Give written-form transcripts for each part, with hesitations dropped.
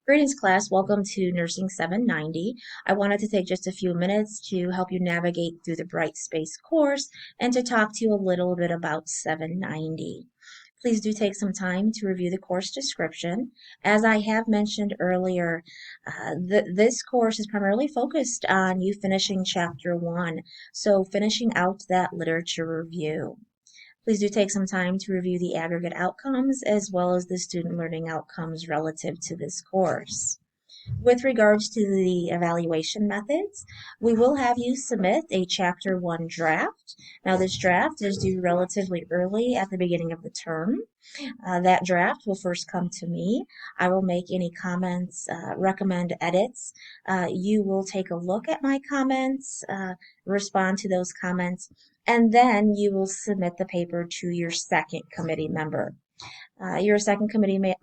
Greetings, class. Welcome to Nursing 790. I wanted to take just a few minutes to help you navigate through the Brightspace course and to talk to you a little bit about 790. Please do take some time to review the course description. As I have mentioned earlier, this course is primarily focused on you finishing Chapter 1, so finishing out that literature review. Please do take some time to review the aggregate outcomes as well as the student learning outcomes relative to this course. With regards to the evaluation methods, we will have you submit a Chapter 1 draft. Now, this draft is due relatively early at the beginning of the term. That draft will first come to me. I will make any comments, recommend edits. You will take a look at my comments, respond to those comments, and then you will submit the paper to your second committee member. Your second committee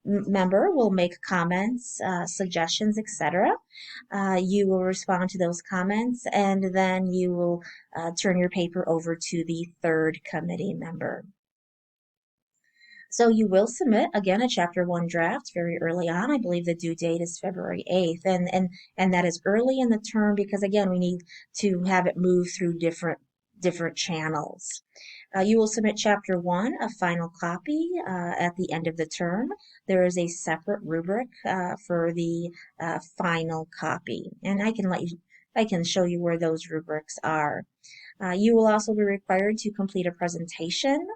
member will make comments, suggestions, etc. You will respond to those comments, and then you will turn your paper over to the third committee member. So you will submit, again, a Chapter 1 draft very early on. I believe the due date is February 8th, and that is early in the term because, again, we need to have it move through different channels. You will submit Chapter 1, a final copy, at the end of the term. There is a separate rubric for the final copy, and I can show you where those rubrics are. You will also be required to complete a presentation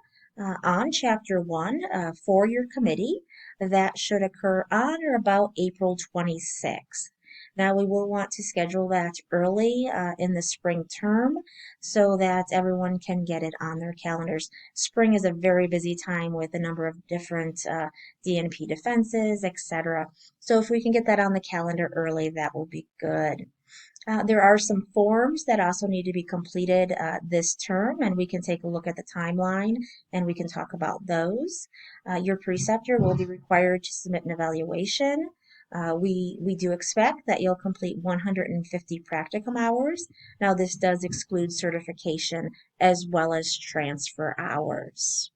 on Chapter 1 for your committee. That should occur on or about April 26th. Now, we will want to schedule that early in the spring term so that everyone can get it on their calendars. Spring is a very busy time with a number of different DNP defenses, etc. So if we can get that on the calendar early, that will be good. There are some forms that also need to be completed this term, and we can take a look at the timeline and we can talk about those. Your preceptor will be required to submit an evaluation. We do expect that you'll complete 150 practicum hours. Now, this does exclude certification as well as transfer hours.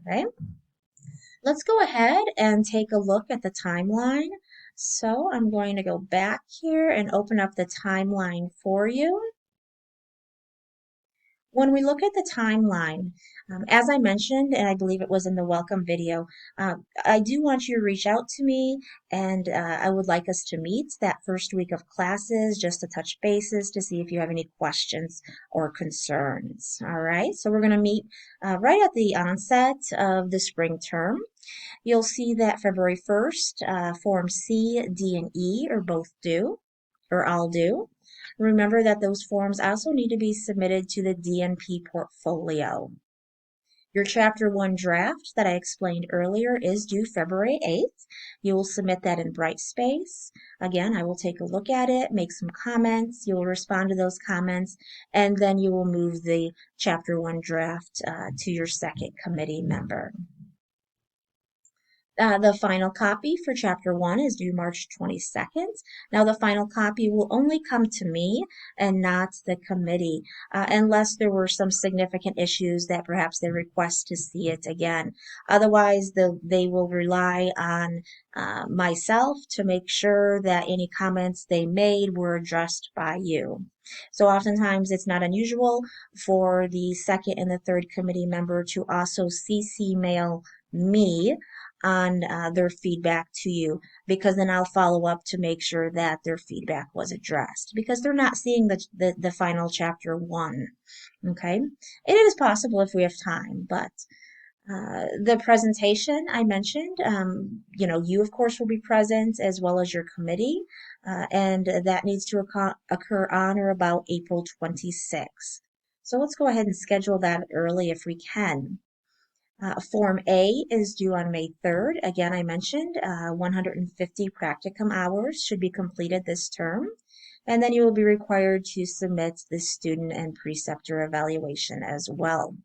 Okay? Let's go ahead and take a look at the timeline. So I'm going to go back here and open up the timeline for you. When we look at the timeline, as I mentioned, and I believe it was in the welcome video, I do want you to reach out to me, and I would like us to meet that first week of classes just to touch bases to see if you have any questions or concerns. All right, so we're going to meet right at the onset of the spring term. You'll see that February 1st, Form C, D, and E are both due, or all due. Remember that those forms also need to be submitted to the DNP portfolio. Your Chapter 1 draft that I explained earlier is due February 8th. You will submit that in Brightspace. Again, I will take a look at it, make some comments. You will respond to those comments, and then you will move the Chapter 1 draft to your second committee member. The final copy for Chapter 1 is due March 22nd. Now, the final copy will only come to me and not the committee, unless there were some significant issues that perhaps they request to see it again. Otherwise, they will rely on myself to make sure that any comments they made were addressed by you. So oftentimes it's not unusual for the second and the third committee member to also CC mail me on their feedback to you, because then I'll follow up to make sure that their feedback was addressed, because they're not seeing the final Chapter 1. Okay, it is possible if we have time, but the presentation I mentioned, you of course will be present as well as your committee, and that needs to occur on or about April 26th. So let's go ahead and schedule that early if we can. Form A is due on May 3rd. Again, I mentioned 150 practicum hours should be completed this term. And then you will be required to submit the student and preceptor evaluation as well.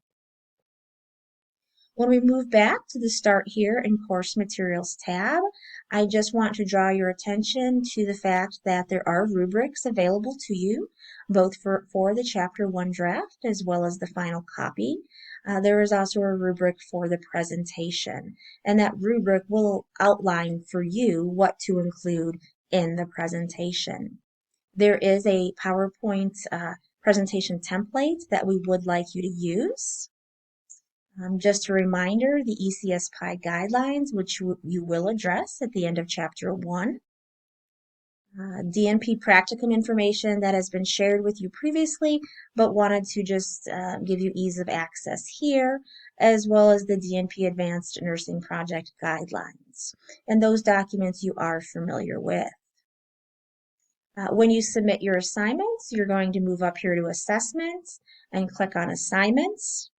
When we move back to the Start Here in Course Materials tab, I just want to draw your attention to the fact that there are rubrics available to you, both for the Chapter 1 draft as well as the final copy. There is also a rubric for the presentation, and that rubric will outline for you what to include in the presentation. There is a PowerPoint presentation template that we would like you to use. Just a reminder, the ECS-PI guidelines, which you will address at the end of Chapter 1. DNP practicum information that has been shared with you previously, but wanted to just give you ease of access here, as well as the DNP Advanced Nursing Project guidelines. And those documents you are familiar with. When you submit your assignments, you're going to move up here to Assessments and click on Assignments.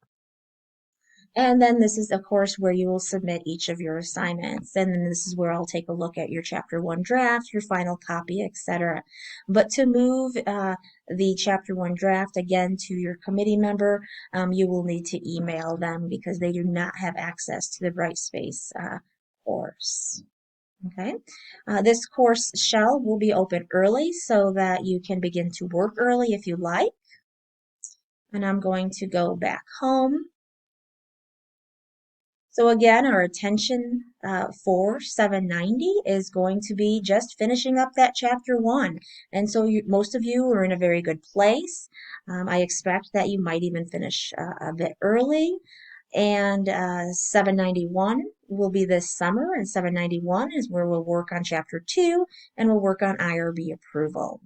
And then this is, of course, where you will submit each of your assignments. And then this is where I'll take a look at your Chapter 1 draft, your final copy, etc. But to move the Chapter 1 draft, again, to your committee member, you will need to email them because they do not have access to the Brightspace course. Okay, this course shell will be open early so that you can begin to work early if you like. And I'm going to go back home. So again, our attention for 790 is going to be just finishing up that Chapter 1. And so most of you are in a very good place. I expect that you might even finish a bit early. And 791 will be this summer, and 791 is where we'll work on Chapter 2 and we'll work on IRB approval.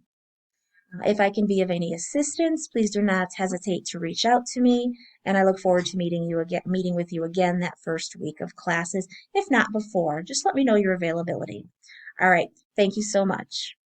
If I can be of any assistance, please do not hesitate to reach out to me, and I look forward to meeting with you again that first week of classes. If not before, just let me know your availability. All right, thank you so much.